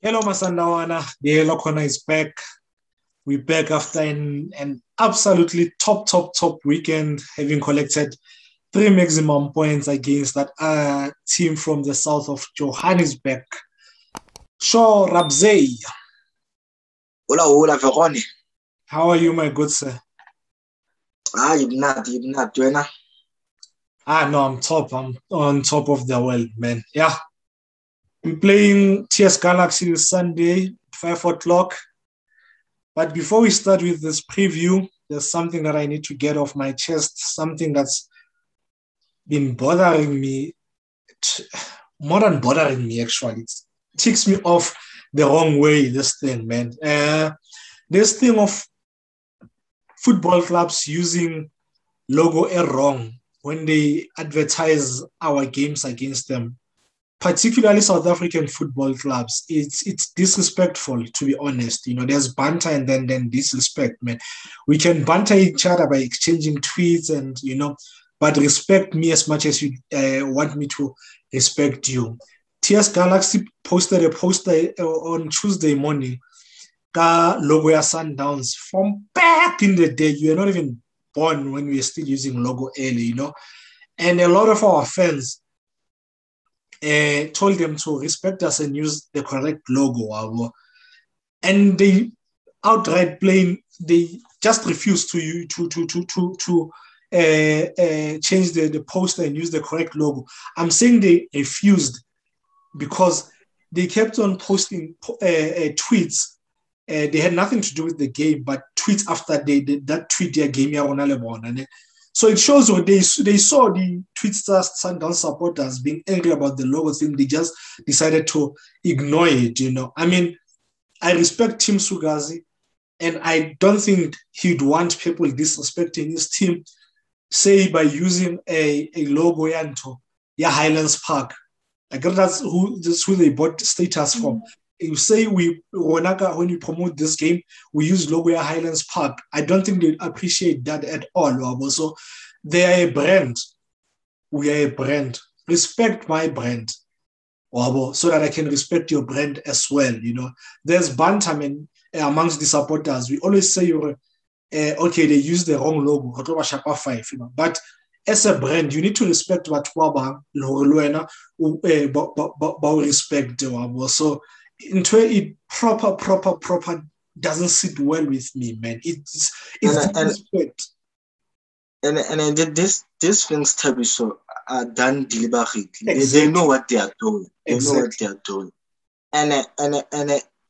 Hello, Masandawana. The Hello Corner is back. We're back after an absolutely top weekend, having collected 3 maximum points against that team from the south of Johannesburg. Sure, Rabzey. Hola, Veroni. How are you, my good sir? You're not, Joanna. No, I'm top. I'm on top of the world, man. Yeah. We're playing TS Galaxy this Sunday, 5 o'clock. But before we start with this preview, there's something that I need to get off my chest, something that's been bothering me, more than bothering me, actually. It ticks me off the wrong way, this thing, man. This thing of football clubs using logo wrong when they advertise our games against them, particularly South African football clubs. It's disrespectful, to be honest. You know, there's banter and then disrespect, man. We can banter each other by exchanging tweets and, you know, but respect me as much as you want me to respect you. TS Galaxy posted a poster on Tuesday morning, logo ya Sundowns from back in the day. You were not even born when we were still using logo early, you know. And a lot of our fans told them to respect us and use the correct logo. And they outright plain, they just refused to change the poster and use the correct logo. I'm saying they refused because they kept on posting tweets. They had nothing to do with the game, but tweets after that tweet their game. So it shows when they saw the Twitter Sundown supporters being angry about the logo thing, they just decided to ignore it, you know. I mean, I respect Tim Sugazi, and I don't think he'd want people disrespecting his team, say by using a logo yanto, Highlands Park. I guess that's who they bought status from. You say when you promote this game, we use logo at Highlands Park. I don't think they appreciate that at all. So they are a brand. We are a brand. Respect my brand, so that I can respect your brand as well. You know, there's banter amongst the supporters. We always say, okay, they use the wrong logo, 5, you know, but as a brand, you need to respect what respect. So into it proper doesn't sit well with me, man. It's disrespect. And these things, Tabiso, are done deliberately. Exactly. They know what they are doing. They know what they are doing. And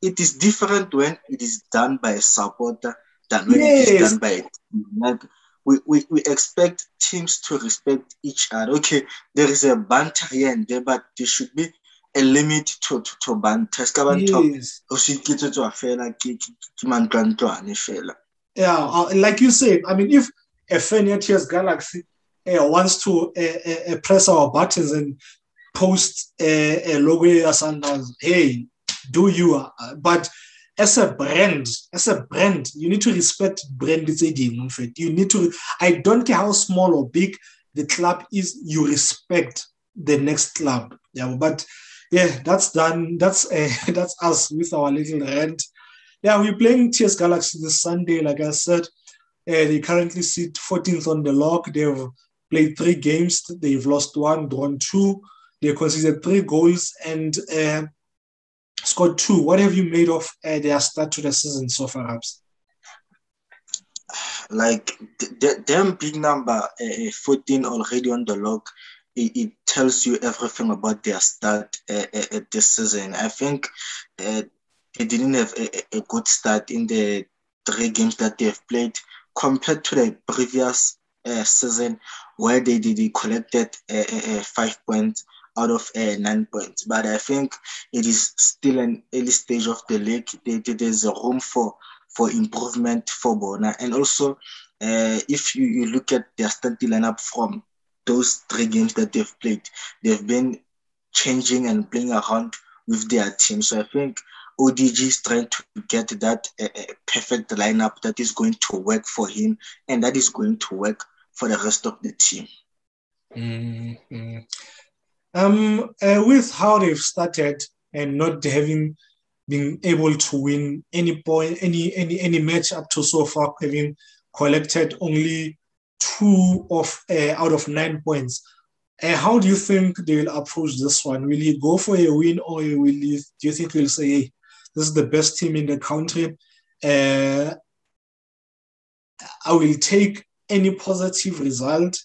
it is different when it is done by a supporter than when it is done by a team. Like, we expect teams to respect each other. Okay, there is a banter here and there, but there should be a limit to banter. Yes. Yeah, like you said, I mean, if a fan at TS Galaxy wants to press our buttons and post a logo or Sundowns, hey, do you? But as a brand, you need to respect brand. You need to. I don't care how small or big the club is. You respect the next club. Yeah, but yeah, that's done. That's us with our little rant. Yeah, we're playing TS Galaxy this Sunday. Like I said, they currently sit 14th on the log. They've played 3 games. They've lost 1, drawn 2. They conceded 3 goals and scored 2. What have you made of their start to the season so far, Abs? Like, them big number, 14 already on the log, it tells you everything about their start this season. I think they didn't have a good start in the 3 games that they have played compared to the previous season where they collected 5 points out of 9 points. But I think it is still an early stage of the league. There's a room for improvement for Bona. And also, if you look at their starting lineup from those 3 games that they've played, they've been changing and playing around with their team. So I think ODG is trying to get that perfect lineup that is going to work for him and that is going to work for the rest of the team. With how they've started and not having being able to win any point, any match up to so far, having collected only 2 out of 9 points. How do you think they will approach this one? Will he go for a win, or do you think he'll say, hey, this is the best team in the country? I will take any positive result.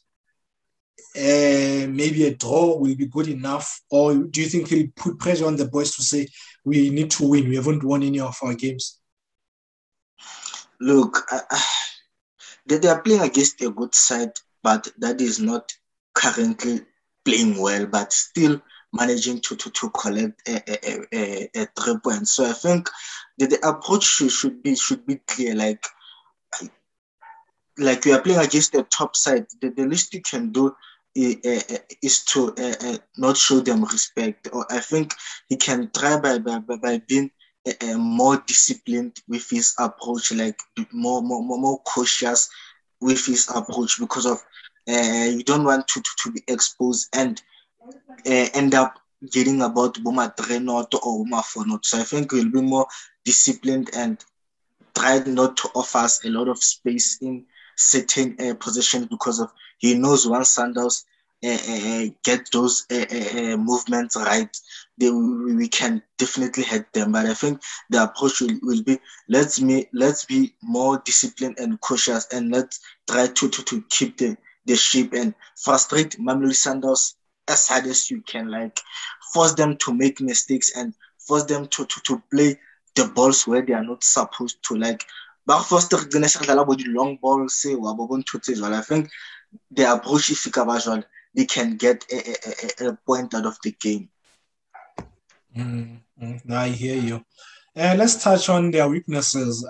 Maybe a draw will be good enough, or do you think he'll put pressure on the boys to say we need to win? We haven't won any of our games. Look, they are playing against a good side, but that is not currently playing well, but still managing to collect a 3 points. So I think that the approach should be clear. Like we are playing against the top side. The least you can do is to not show them respect. Or I think he can try by being more disciplined with his approach, like more cautious with his approach, because of you don't want to be exposed and end up getting about Boma 3-0 or Boma 4-0. So I think we'll be more disciplined and try not to offer us a lot of space in certain positions, because of he knows once Sundowns get those movements right, we can definitely hit them. But I think the approach will be let's be more disciplined and cautious, and let's try to keep the ship and frustrate Mamelodi Sundowns as hard as you can. Like force them to make mistakes and force them to play the balls where they are not supposed to. Like foster the long ball, say I think the approach if they can get a point out of the game. I hear you. Let's touch on their weaknesses.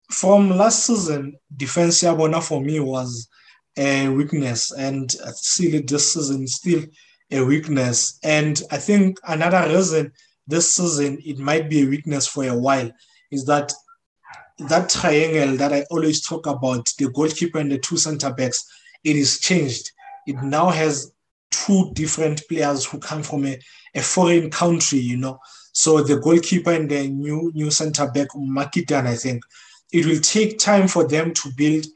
From last season, defense Yabona for me was a weakness, and still this season still a weakness. And I think another reason this season it might be a weakness for a while is that triangle that I always talk about, the goalkeeper and the 2 center backs, it is changed. It now has 2 different players who come from a foreign country, you know. So the goalkeeper and the new center back, Makitan, I think, it will take time for them to build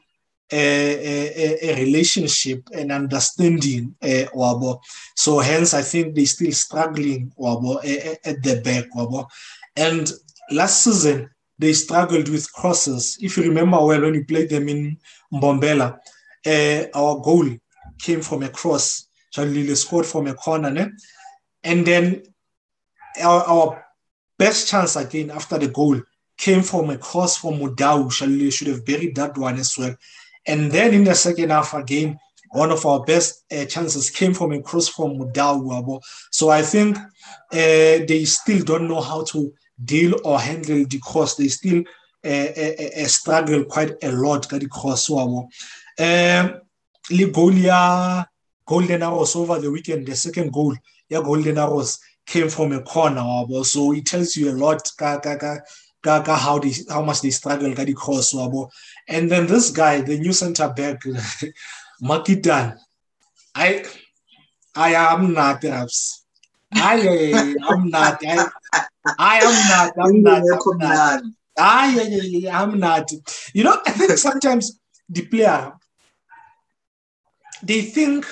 a relationship and understanding, Wabo. So hence, I think they're still struggling, Wabo, at the back, Wabo. And last season, they struggled with crosses. If you remember well, when we played them in Mbombela, our goal came from a cross. Charlie scored from a corner. Ne? And then our best chance again after the goal came from a cross from Mudau. Charlie should have buried that one as well. And then in the second half again, one of our best chances came from a cross from Mudau. So I think they still don't know how to deal or handle the cross. They still struggle quite a lot at the cross. Ligolia Golden Arrows over the weekend, the second goal, Golden Arrows came from a corner. So it tells you a lot how much they struggle at the cross. And then this guy, the new center back, Makitan, I am not, Raps. I am not. I'm not. You know, I think sometimes the player, they think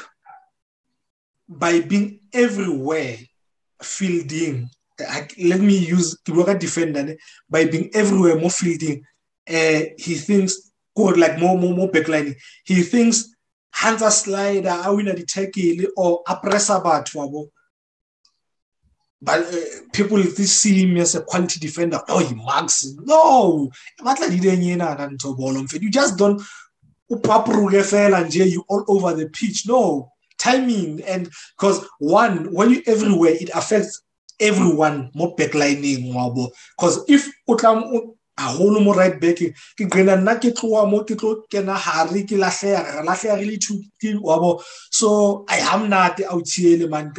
by being everywhere, fielding, let me use Kiboka defender, by being everywhere, more fielding, he thinks, God, like more backlining. He thinks, Hansa slider, I win at the tackle, or a pressure bat, but people see him as a quality defender. Oh, he marks. No. You just don't you all over the pitch. No. Timing. And because when you everywhere, it affects everyone more backlining. Because if a whole more right back, so I am not out here, man.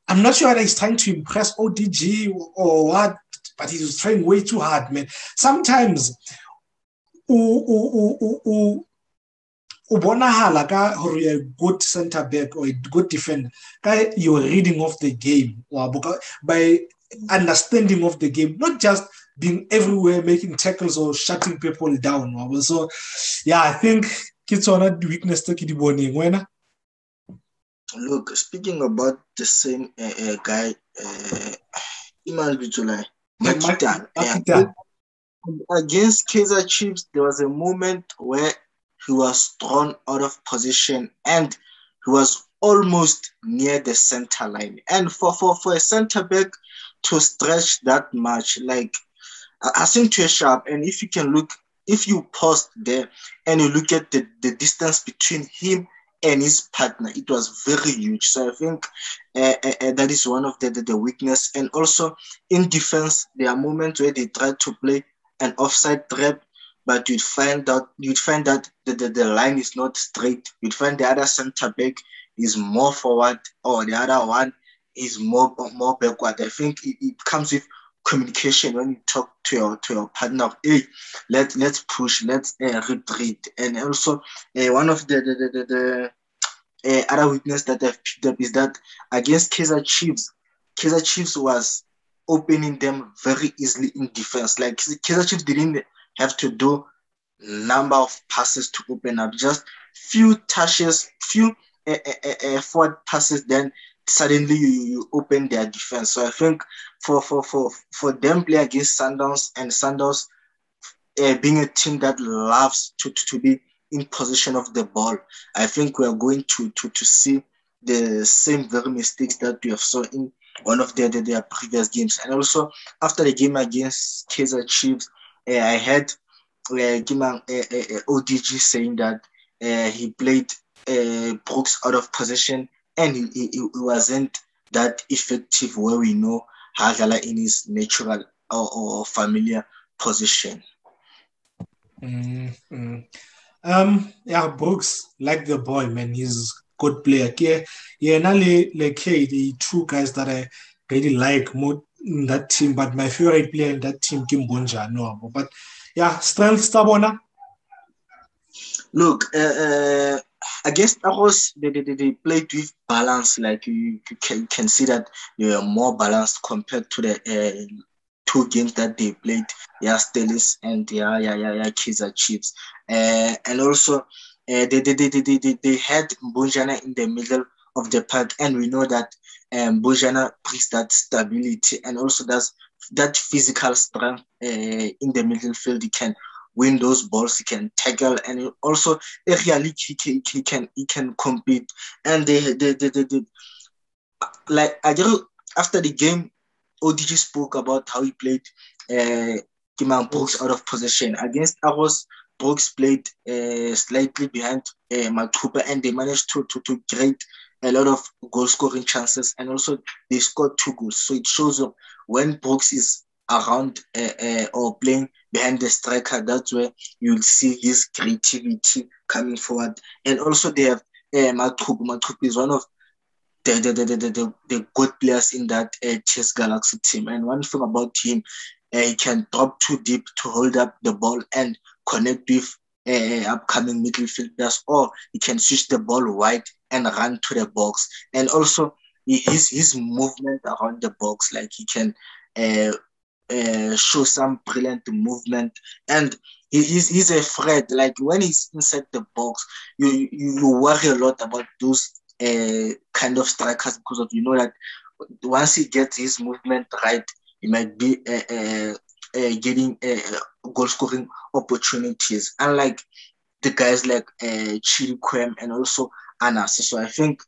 I'm not sure that he's trying to impress ODG or what, but he's trying way too hard, man. Sometimes you're a good center back or a good defender, you're reading off the game. By understanding of the game, not just being everywhere, making tackles or shutting people down. So, yeah, I think it's on a weakness to the morning. When Look, speaking about the same guy, Iman Bijulai, Makitan, against Kaizer Chiefs, there was a moment where he was thrown out of position and he was almost near the center line. And for a center back to stretch that much, like, I think too sharp. And if you can look, if you pause there and you look at the distance between him and his partner, it was very huge. So I think that is one of the weakness. And also in defense, there are moments where they try to play an offside trap, but you'd find that the line is not straight. You'd find the other center back is more forward, or the other one is more backward. I think it comes with communication when you talk to your partner. Hey, let's push, let's retreat. And also one of the other weakness that I've picked up is that against Kaizer Chiefs was opening them very easily in defense. Like, Kaizer Chiefs didn't have to do number of passes to open up, just few touches, few forward passes, then suddenly you open their defense. So I think for them play against Sundowns, and Sundowns being a team that loves to be in possession of the ball, I think we are going to see the same very mistakes that we have saw in one of their previous games. And also after the game against Kaizer Chiefs, I had ODG saying that he played Brooks out of position and he wasn't that effective where we know Hagala in his natural or familiar position. Yeah, Brooks, like the boy, man, he's good player. Not like the two guys that I really like more in that team, but my favorite player in that team, Kim Bonja, no. But yeah, strength, Stabona. Look, against Arrows, they played with balance. Like you can see that they are more balanced compared to the two games that they played. Yeah, Stelis and Kaizer Chiefs. And also they had Mbunjana in the middle of the park, and we know that Mbunjana brings that stability and also that physical strength in the middle field. He can win those balls, he can tackle, and also really he can compete. And they like after the game, ODG spoke about how he played Kimang Brooks out of possession. Against Arrows, Brooks played slightly behind Matupa, and they managed to create a lot of goal scoring chances, and also they scored 2 goals. So it shows up when Brooks is around or playing behind the striker, that's where you'll see his creativity coming forward. And also they have Matupa. Matupa is one of the good players in that Chess Galaxy team. And one thing about him, he can drop too deep to hold up the ball and connect with upcoming midfielders, or he can switch the ball wide and run to the box. And also his movement around the box, like he can show some brilliant movement, and he's a threat. Like when he's inside the box, you worry a lot about those kind of strikers, because of that once he gets his movement right, he might be getting goal scoring opportunities, unlike the guys like Chirikwem and also Anas. So I think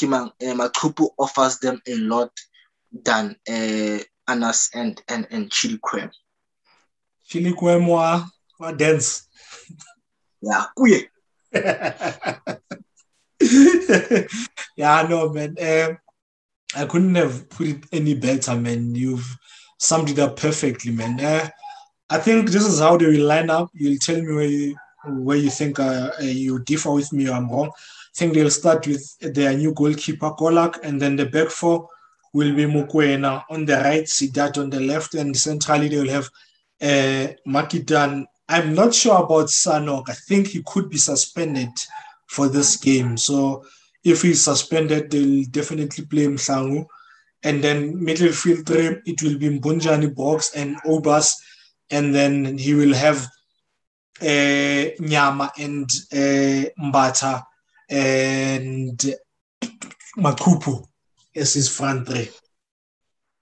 Matupu offers them a lot than Anas and Chirikwem. Chirikwem wa dance. Yeah, kuye. Yeah, no, man. I couldn't have put it any better, man. You've summed it up perfectly, man. I think this is how they will line up. You'll tell me where you think you differ with me or I'm wrong. I think they'll start with their new goalkeeper, Kolak, and then the back four will be Mukwena on the right, Sidat on the left, and centrally they'll have Makitan. I'm not sure about Sanok. I think he could be suspended for this game. So if he's suspended, they'll definitely play Mhlangu. And then midfield three, it will be Mbunjani, Box, and Obas. And then he will have Nyama and Mbata and Makupu as his front three.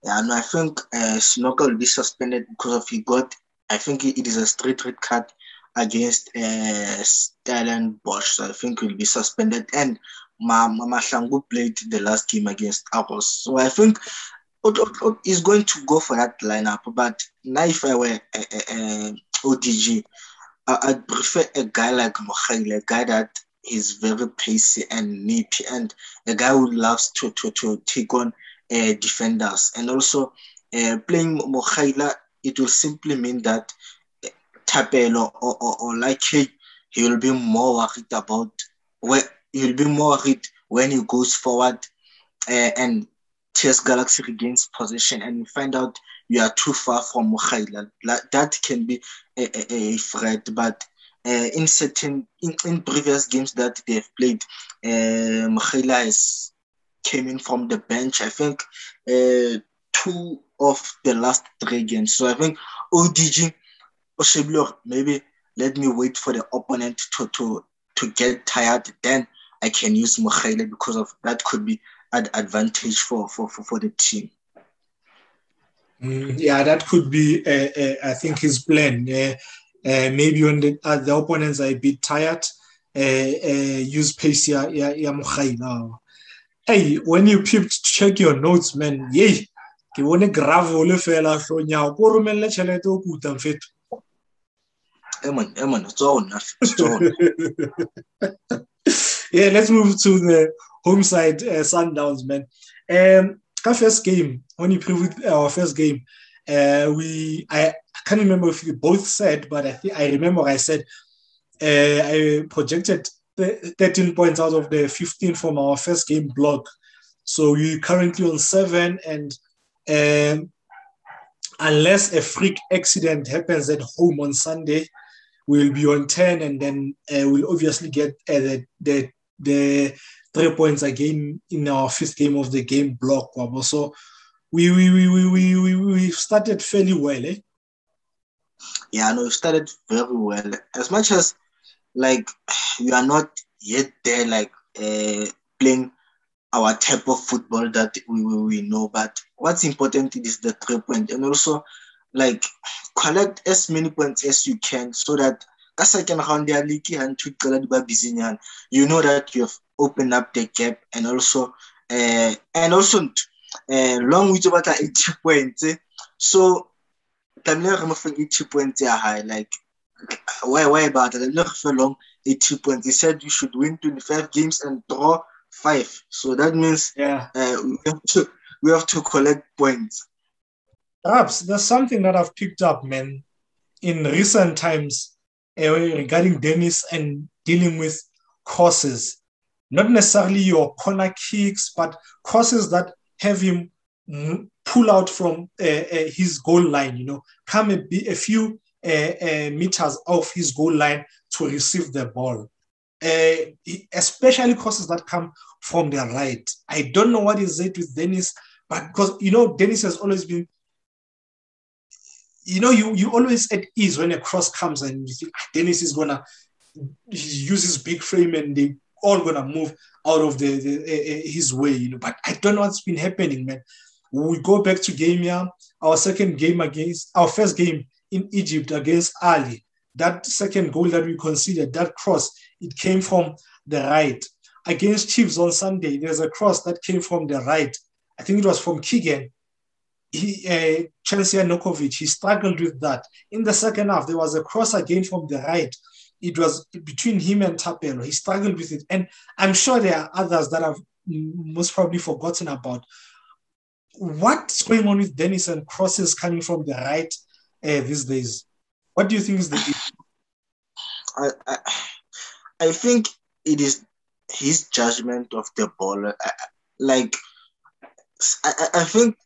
Yeah, and I think Snooker will be suspended because of I think it is a straight red card against Stellenbosch. So I think he'll be suspended. And Motloung played the last game against Argos. So I think he's going to go for that lineup. But now if I were ODG, I'd prefer a guy like Mokhale, a guy that is very pacey and nippy, and a guy who loves to take on defenders. And also playing Mokhale, it will simply mean that Tapelo or like he will be more worried about when he goes forward and TS Galaxy regains possession and you find out you are too far from Mokhale. That can be a threat, but in previous games that they've played, Mokhale has came in from the bench. I think 2 of the last 3 games. So I think ODG, maybe let me wait for the opponent to get tired. Then I can use Mokhale because of that could be an advantage for the team. Yeah, that could be, I think, his plan. Maybe when the opponents are a bit tired, use pace. Hey, when you check your notes, man, yay, ke bone gravel fela hlonya go romelle tšhelete o kuta mfeto. It's all. Yeah, let's move to the home side Sundowns, man. First game, when you previewed our first game, I can't remember if you both said, but I remember I said I projected 13 points out of the 15 from our first game block. So we're currently on 7, and unless a freak accident happens at home on Sunday, we'll be on 10, and then we'll obviously get the 3 points again in our 5th game of the game block. So we started fairly well, eh? Yeah, no, we started very well. As much as like we are not yet there, like playing our type of football that we know, but what's important is the 3 points, and also like collect as many points as you can so that as I can round their league and to you know that you have opened up the gap, and also long with about 80 points. So I'm 80 points high. Like why about it? Not for long 80 points. He said you should win 25 games and draw 5. So that means we have to collect points. Perhaps there's something that I've picked up, man, in recent times regarding Dennis and dealing with crosses. Not necessarily your corner kicks, but crosses that have him pull out from his goal line, come a few meters off his goal line to receive the ball. Especially crosses that come from the right. I don't know what is it with Dennis, but because, Dennis has always been, you always at ease when a cross comes and you think Dennis is going to use his big frame and they all going to move out of his way, but I don't know what's been happening, man. We go back to game here, our first game in Egypt against Ali. That second goal that we considered, that cross, it came from the right. Against Chiefs on Sunday, there's a cross that came from the right. I think it was from Keegan. Chelsea Nokovic, he struggled with that. In the second half, there was a cross again from the right. It was between him and Tapelo. He struggled with it. And I'm sure there are others that I've most probably forgotten about. What's going on with Dennis and crosses coming from the right these days? What do you think is the issue? I think it is his judgment of the ball. I think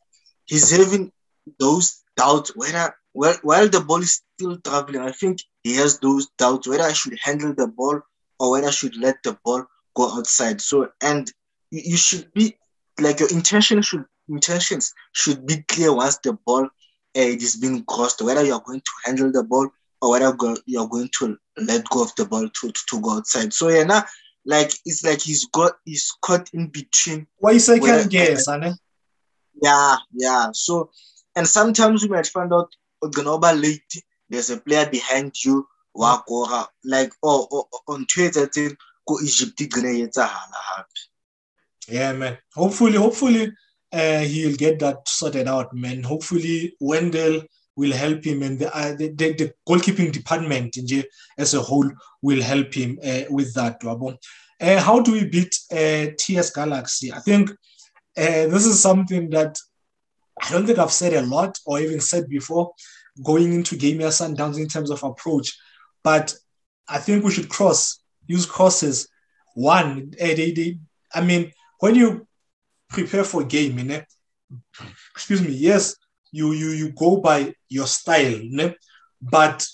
he's having those doubts while the ball is still traveling. I think he has those doubts whether I should handle the ball or whether I should let the ball go outside. So, and you should be like, your intention should intentions should be clear once the ball it is being crossed, whether you are going to handle the ball or whether you are going to let go of the ball to go outside. So yeah, now like it's like he's caught in between. Why you second guess, Anne? Yeah. So, and sometimes you might find out late. There's a player behind you, like on Twitter thing, go Egypt. Yeah, man. Hopefully, he'll get that sorted out, man. Hopefully, Wendell will help him, and the goalkeeping department as a whole will help him with that. How do we beat TS Galaxy? I think this is something that I don't think I've said a lot or even said before going into Gamia Sundowns in terms of approach, but I think we should use crosses. One, I mean, when you prepare for game, excuse me, yes, you go by your style, but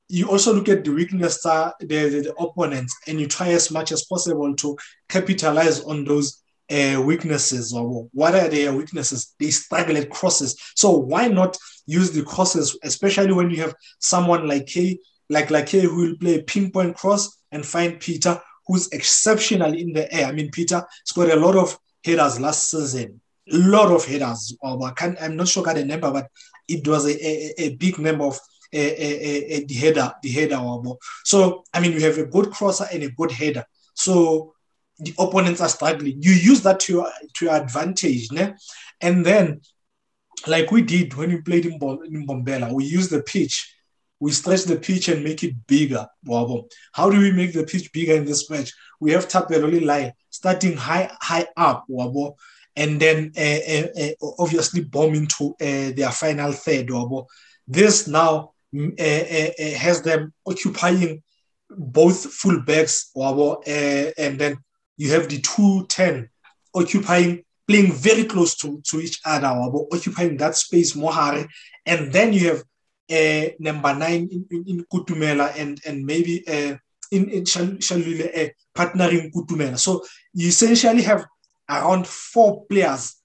you also look at the weakness the opponents, and you try as much as possible to capitalize on those weaknesses. Or what are their weaknesses? They struggle at crosses. So why not use the crosses, especially when you have someone like K, who will play a pinpoint cross and find Peter, who's exceptional in the air. I mean, Peter scored a lot of headers last season. A lot of headers. I'm not sure I got the number, but it was a big number of the header. So, I mean, you have a good crosser and a good header. So the opponents are struggling. You use that to your advantage. And then, like we did when we played in Bombela, we use the pitch. We stretch the pitch and make it bigger. How do we make the pitch bigger in this match? We have Tapeloli line starting high up, and then obviously bomb into their final third. This now has them occupying both full backs, and then you have the 2-10 playing very close to each other, occupying that space more hard. And then you have number 9 in Kutumela and maybe in Shalule partnering Kutumela. So you essentially have around 4 players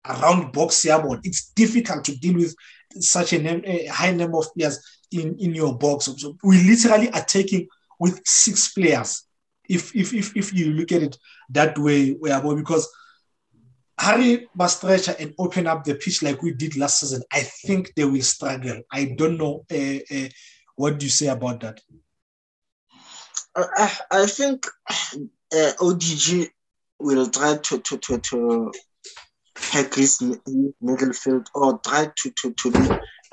around box yard. It's difficult to deal with such a high number of players in your box. So we literally are taking with 6 players if you look at it that way, because Harry Bastrecha and open up the pitch like we did last season, I think they will struggle. I don't know. What do you say about that? I think ODG will try to hack his middle field or try to be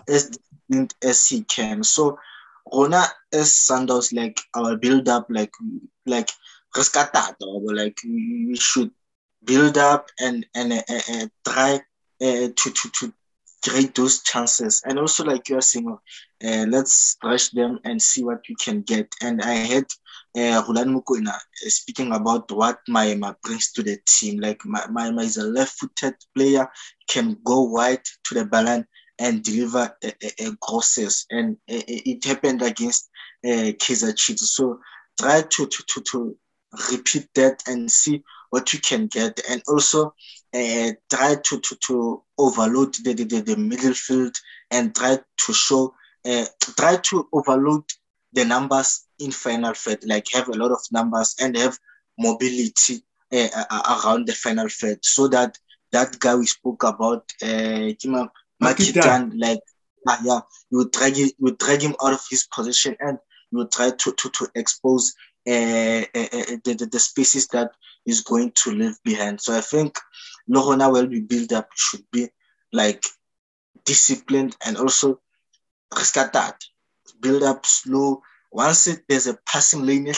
as disciplined as he can. So Rona as Sundowns, like our build up, like rescatado, like we should build up and try to create those chances. And also, like you are saying, let's rush them and see what we can get. And I had Rulan Mukoina speaking about what Maema brings to the team. Like Maema is a left-footed player, can go wide to the ball and deliver crosses. And it happened against Kaizer Chiefs. So try to repeat that and see what you can get, and also try to overload the middle field and try to overload the numbers in final third, like have a lot of numbers and have mobility around the final third, so that guy we spoke about, Makitan, like you drag him out of his position and you try to expose the spaces that is going to leave behind. So I think Lorona will be built up should be like disciplined and also rescated, build up slow. Once there's a passing lane,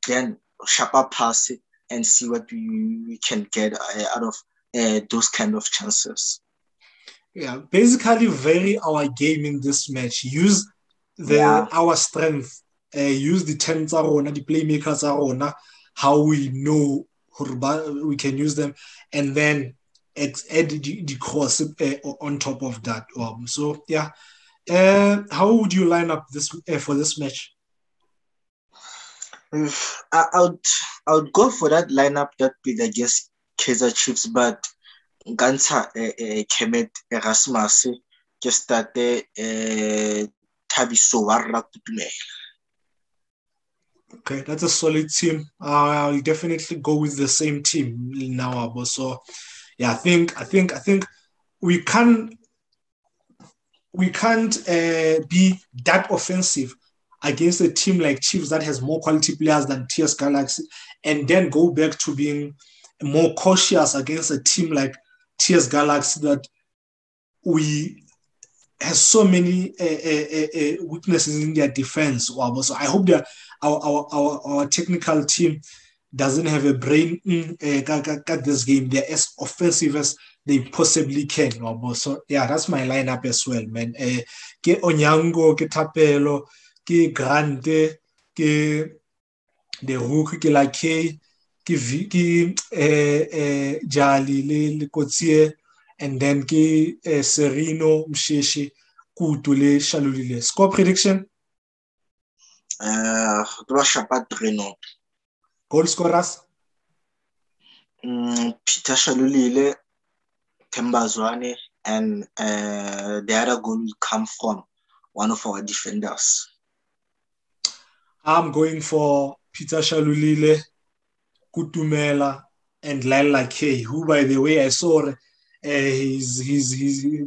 then sharper pass it and see what we can get out of those kind of chances. Yeah, basically vary our game in this match. Use our strength. Use the 10s arona, the playmakers arona, how we know we can use them, and then add the cross on top of that. So yeah, how would you line up this for this match? I would go for that lineup that played against Kaizer Chiefs, but nkantsha Kemet Erasmus ke starte Thabiso Warra Kutumela. Okay, that's a solid team. I'll definitely go with the same team now. So, yeah, I think we can't be that offensive against a team like Chiefs that has more quality players than TS Galaxy, and then go back to being more cautious against a team like TS Galaxy that we has so many weaknesses in their defense. So I hope that our technical team doesn't have a brain cut this game. They're as offensive as they possibly can. So yeah, that's my lineup as well, man. Ke Onyango, ke Tapelo, ke Grande, ke the hook, ke Lake, ke Jali, le Kotie, and then ke Serino, Msheshi, Kutu le Shalulile. Score prediction? Shapat Renault. Goal scorers? Peter Shalulile, Tembazwane, and the other goal will come from one of our defenders. I'm going for Peter Shalulile, Kutumela, and Laila K, who, by the way, I saw he's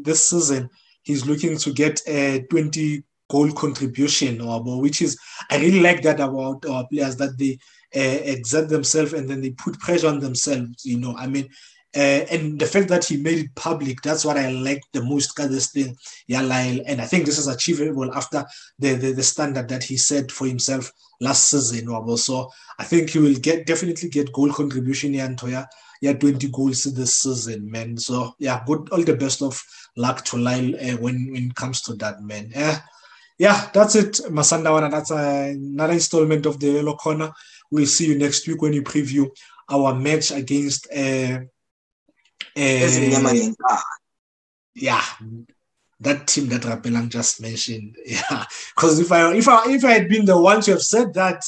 this season he's looking to get a 20 goal contribution, which is I really like that about our players, that they exert themselves and then they put pressure on themselves. I mean. And the fact that he made it public, that's what I like the most. This thing, yeah, Lyle, and I think this is achievable after the standard that he set for himself last season. So I think he will definitely get goal contribution here, Antoya. Yeah, 20 goals this season, man. So yeah, good. All the best of luck to Lyle when it comes to that, man. Yeah, that's it, Masandawana. That's another installment of the Yellow Corner. We'll see you next week when we preview our match against. Yeah, that team that Rapelang just mentioned. Yeah, because if I had been the one to have said that,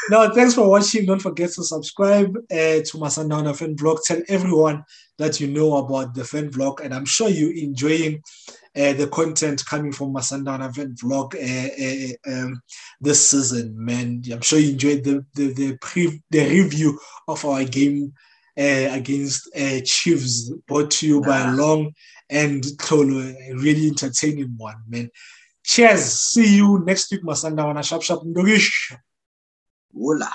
no, thanks for watching. Don't forget to subscribe to Masandawana Fan Vlog. Tell everyone that you know about the Fan Vlog, and I'm sure you're enjoying the content coming from Masandawana Fan Vlog this season, man. I'm sure you enjoyed the review of our game against Chiefs, brought to you by Long and Tolo. A really entertaining one, man. Cheers. See you next week, Masandawana. Sharp, sharp, ndogish. Hola.